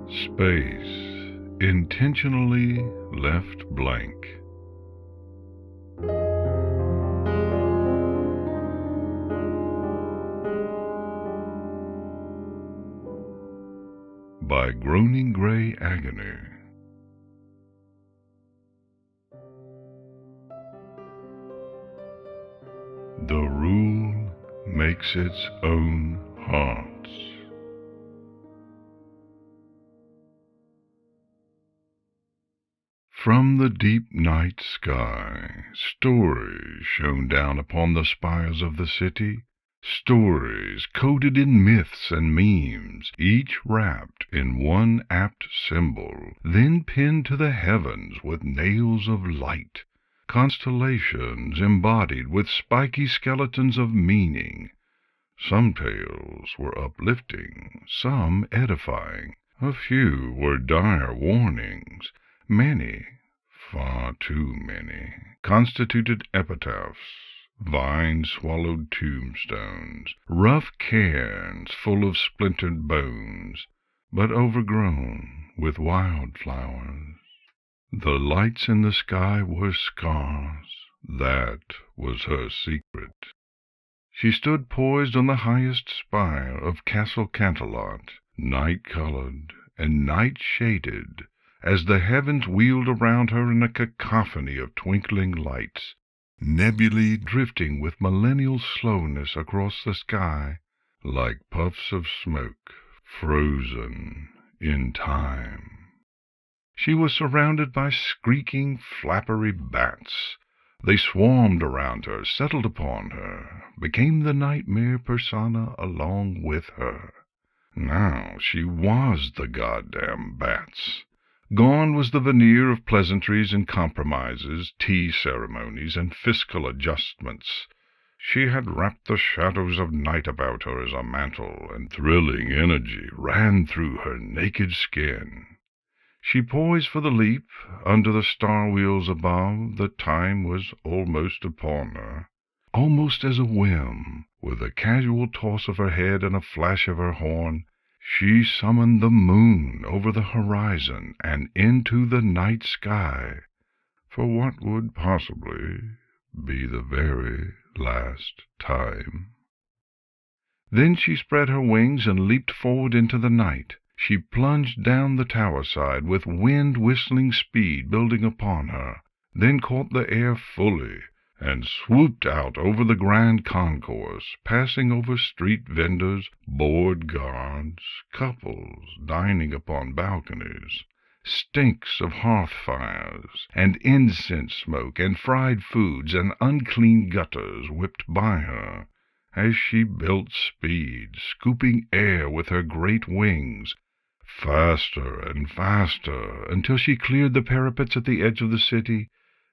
Space intentionally left blank. By GroaningGreyAgony. The rule makes its own hearts. From the deep night sky, stories shone down upon the spires of the city, stories coded in myths and memes, each wrapped in one apt symbol, then pinned to the heavens with nails of light, constellations embodied with spiky skeletons of meaning. Some tales were uplifting, some edifying, a few were dire warnings, many, far too many, constituted epitaphs, vine-swallowed tombstones, rough cairns full of splintered bones, but overgrown with wildflowers. The lights in the sky were scars. That was her secret. She stood poised on the highest spire of Castle Canterlot, night-colored and night-shaded, as the heavens wheeled around her in a cacophony of twinkling lights, nebulae drifting with millennial slowness across the sky, like puffs of smoke frozen in time. She was surrounded by squeaking, flappery bats. They swarmed around her, settled upon her, became the nightmare persona along with her. Now she was the goddamn bats. Gone was the veneer of pleasantries and compromises, tea ceremonies, and fiscal adjustments. She had wrapped the shadows of night about her as a mantle, and thrilling energy ran through her naked skin. She poised for the leap. Under the star wheels above, the time was almost upon her. Almost as a whim, with a casual toss of her head and a flash of her horn, she summoned the moon over the horizon and into the night sky, for what would possibly be the very last time. Then she spread her wings and leaped forward into the night. She plunged down the tower side with wind-whistling speed building upon her, then caught the air fully, and swooped out over the grand concourse, passing over street vendors, bored guards, couples dining upon balconies, stinks of hearth fires, and incense smoke, and fried foods, and unclean gutters whipped by her, as she built speed, scooping air with her great wings, faster and faster, until she cleared the parapets at the edge of the city,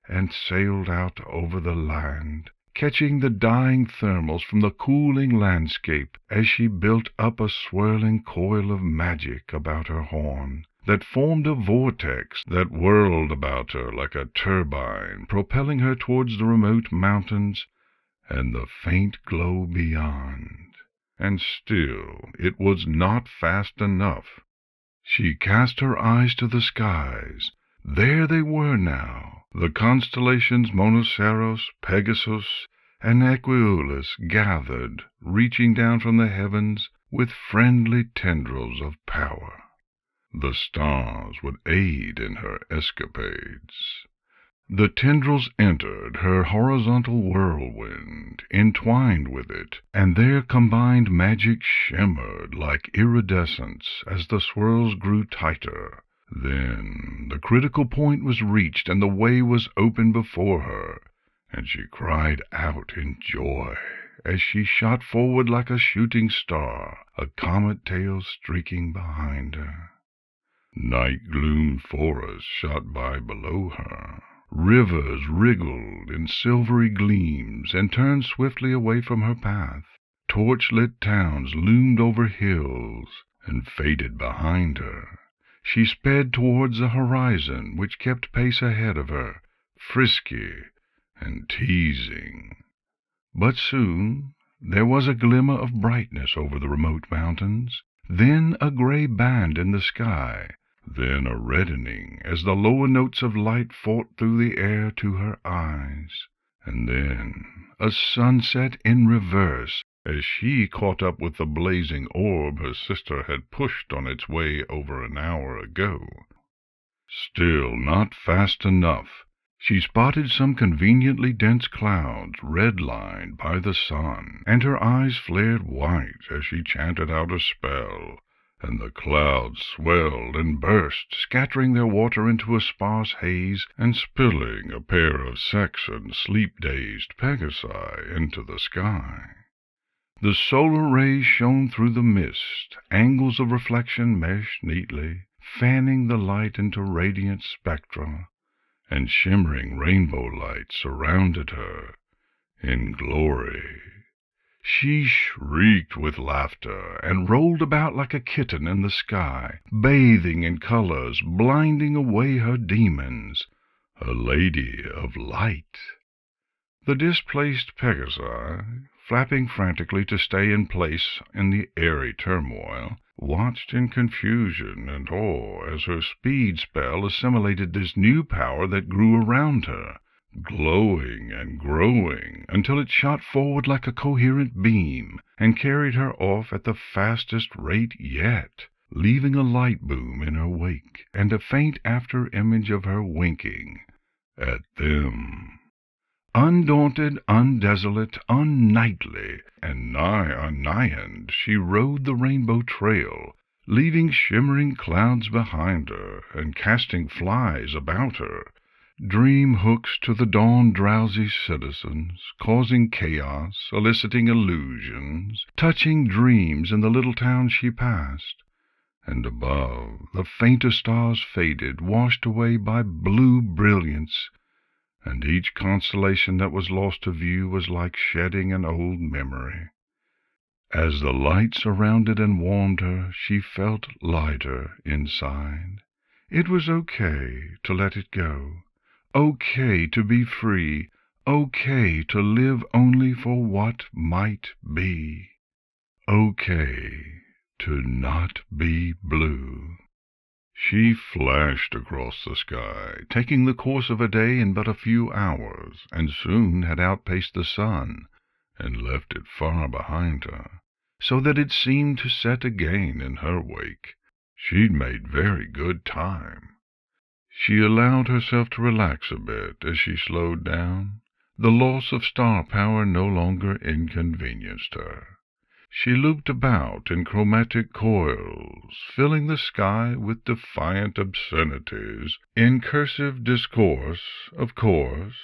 and sailed out over the land, catching the dying thermals from the cooling landscape as she built up a swirling coil of magic about her horn, that formed a vortex that whirled about her like a turbine, propelling her towards the remote mountains and the faint glow beyond. And still it was not fast enough. She cast her eyes to the skies. There they were now, the constellations Monoceros, Pegasus, and Equolus gathered, reaching down from the heavens with friendly tendrils of power. The stars would aid in her escapades. The tendrils entered her horizontal whirlwind, entwined with it, and their combined magic shimmered like iridescence as the swirls grew tighter. Then the critical point was reached, and the way was open before her, and she cried out in joy as she shot forward like a shooting star, a comet tail streaking behind her. Night-gloom forests shot by below her. Rivers wriggled in silvery gleams and turned swiftly away from her path. Torch-lit towns loomed over hills and faded behind her. She sped towards the horizon, which kept pace ahead of her, frisky and teasing. But soon there was a glimmer of brightness over the remote mountains, then a gray band in the sky, then a reddening as the lower notes of light fought through the air to her eyes, and then a sunset in reverse as she caught up with the blazing orb her sister had pushed on its way over an hour ago. Still not fast enough. She spotted some conveniently dense clouds red-lined by the sun, and her eyes flared white as she chanted out a spell, and the clouds swelled and burst, scattering their water into a sparse haze and spilling a pair of Saxon sleep-dazed Pegasi into the sky. The solar rays shone through the mist, angles of reflection meshed neatly, fanning the light into radiant spectra, and shimmering rainbow lights surrounded her in glory. She shrieked with laughter and rolled about like a kitten in the sky, bathing in colors, blinding away her demons, a lady of light. The displaced Pegasi, flapping frantically to stay in place in the airy turmoil, watched in confusion and awe as her speed spell assimilated this new power that grew around her, glowing and growing until it shot forward like a coherent beam and carried her off at the fastest rate yet, leaving a light boom in her wake and a faint after-image of her winking at them. Undaunted, undesolate, unknightly, and nigh unnighened, she rode the rainbow trail, leaving shimmering clouds behind her and casting flies about her, dream hooks to the dawn-drowsy citizens, causing chaos, eliciting illusions, touching dreams in the little town she passed. And above, the fainter stars faded, washed away by blue brilliance, and each constellation that was lost to view was like shedding an old memory. As the light surrounded and warmed her, she felt lighter inside. It was okay to let it go, okay to be free, okay to live only for what might be, okay to not be blue. She flashed across the sky, taking the course of a day in but a few hours, and soon had outpaced the sun, and left it far behind her, so that it seemed to set again in her wake. She'd made very good time. She allowed herself to relax a bit as she slowed down. The loss of star power no longer inconvenienced her. She looped about in chromatic coils, filling the sky with defiant obscenities, in cursive discourse, of course.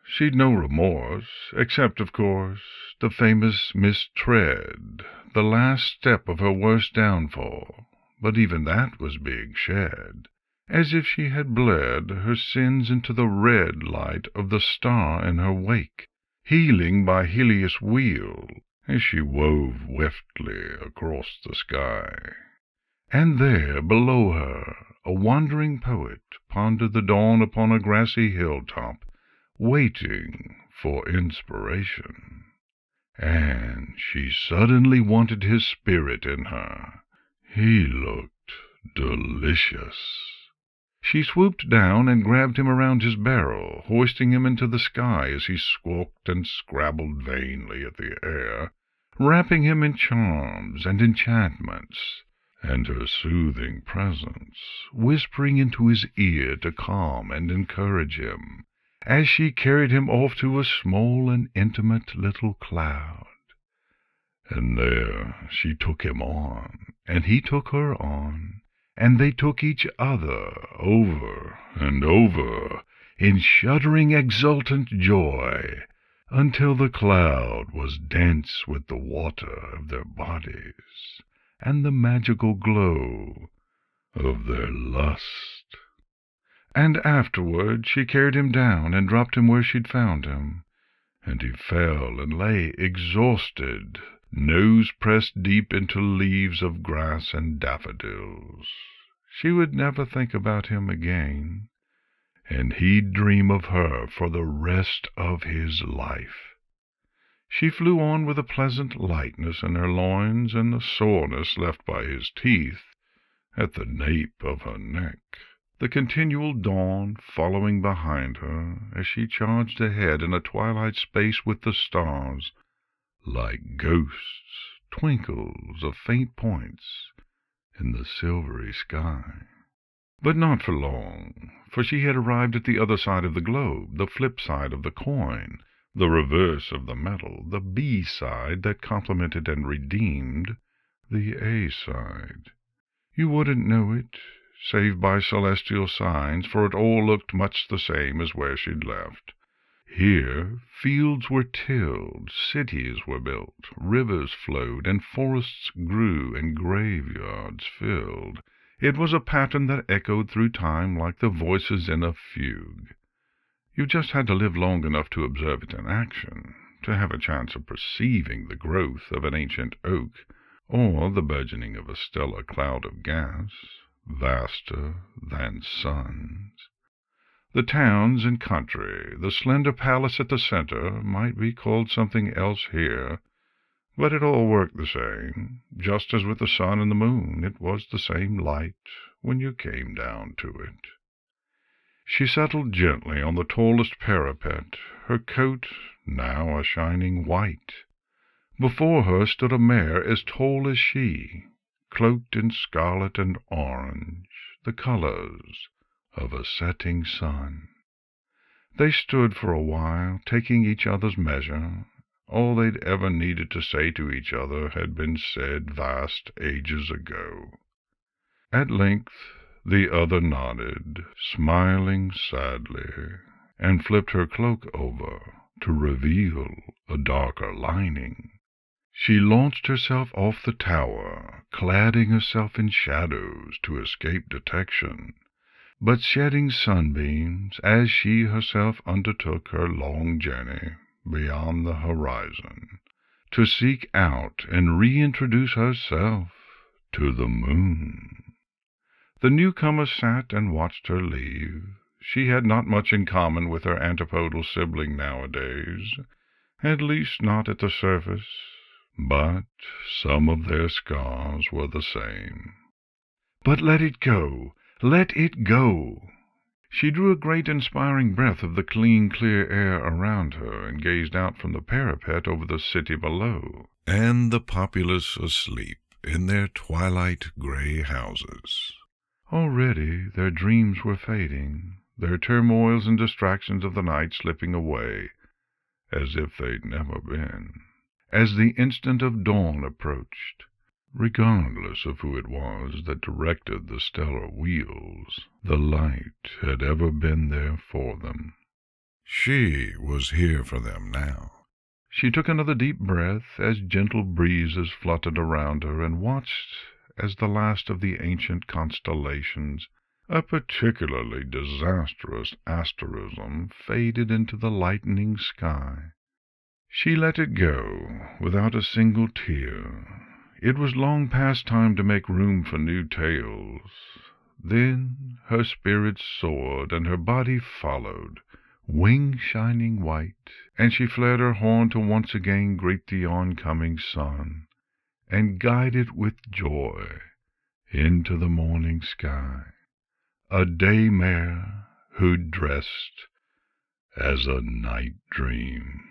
She'd no remorse, except, of course, the famous mistread, the last step of her worst downfall, but even that was being shed, as if she had bled her sins into the red light of the star in her wake, healing by Helios' wheel, as she wove weftly across the sky. And there, below her, a wandering poet pondered the dawn upon a grassy hilltop, waiting for inspiration. And she suddenly wanted his spirit in her. He looked delicious. She swooped down and grabbed him around his barrel, hoisting him into the sky as he squawked and scrabbled vainly at the air, wrapping him in charms and enchantments, and her soothing presence, whispering into his ear to calm and encourage him, as she carried him off to a small and intimate little cloud. And there she took him on, and he took her on, and they took each other over and over in shuddering exultant joy, until the cloud was dense with the water of their bodies and the magical glow of their lust. And afterward she carried him down and dropped him where she'd found him, and he fell and lay exhausted, nose pressed deep into leaves of grass and daffodils. She would never think about him again, and he'd dream of her for the rest of his life. She flew on with a pleasant lightness in her loins, and the soreness left by his teeth at the nape of her neck, the continual dawn following behind her as she charged ahead in a twilight space with the stars, like ghosts, twinkles of faint points in the silvery sky. But not for long, for she had arrived at the other side of the globe, the flip side of the coin, the reverse of the medal, the B side that complemented and redeemed the A side. You wouldn't know it, save by celestial signs, for it all looked much the same as where she'd left. Here fields were tilled, cities were built, rivers flowed, and forests grew, and graveyards filled. It was a pattern that echoed through time like the voices in a fugue. You just had to live long enough to observe it in action, to have a chance of perceiving the growth of an ancient oak, or the burgeoning of a stellar cloud of gas, vaster than suns. The towns and country, the slender palace at the center, might be called something else here, but it all worked the same. Just as with the sun and the moon, it was the same light when you came down to it. She settled gently on the tallest parapet, her coat now a shining white. Before her stood a mare as tall as she, cloaked in scarlet and orange, the colors of a setting sun. They stood for a while, taking each other's measure. All they'd ever needed to say to each other had been said vast ages ago. At length the other nodded, smiling sadly, and flipped her cloak over to reveal a darker lining. She launched herself off the tower, cladding herself in shadows to escape detection, but shedding sunbeams as she herself undertook her long journey beyond the horizon, to seek out and reintroduce herself to the moon. The newcomer sat and watched her leave. She had not much in common with her antipodal sibling nowadays, at least not at the surface, but some of their scars were the same. But let it go! Let it go! She drew a great inspiring breath of the clean, clear air around her, and gazed out from the parapet over the city below, and the populace asleep in their twilight gray houses. Already their dreams were fading, their turmoils and distractions of the night slipping away, as if they'd never been. As the instant of dawn approached, regardless of who it was that directed the stellar wheels, the light had ever been there for them. She was here for them now. She took another deep breath as gentle breezes fluttered around her, and watched as the last of the ancient constellations, a particularly disastrous asterism, faded into the lightening sky. She let it go without a single tear. It was long past time to make room for new tales. Then her spirits soared, and her body followed, wings shining white, and she flared her horn to once again greet the oncoming sun, and guide it with joy into the morning sky, a daymare who dressed as a night dream.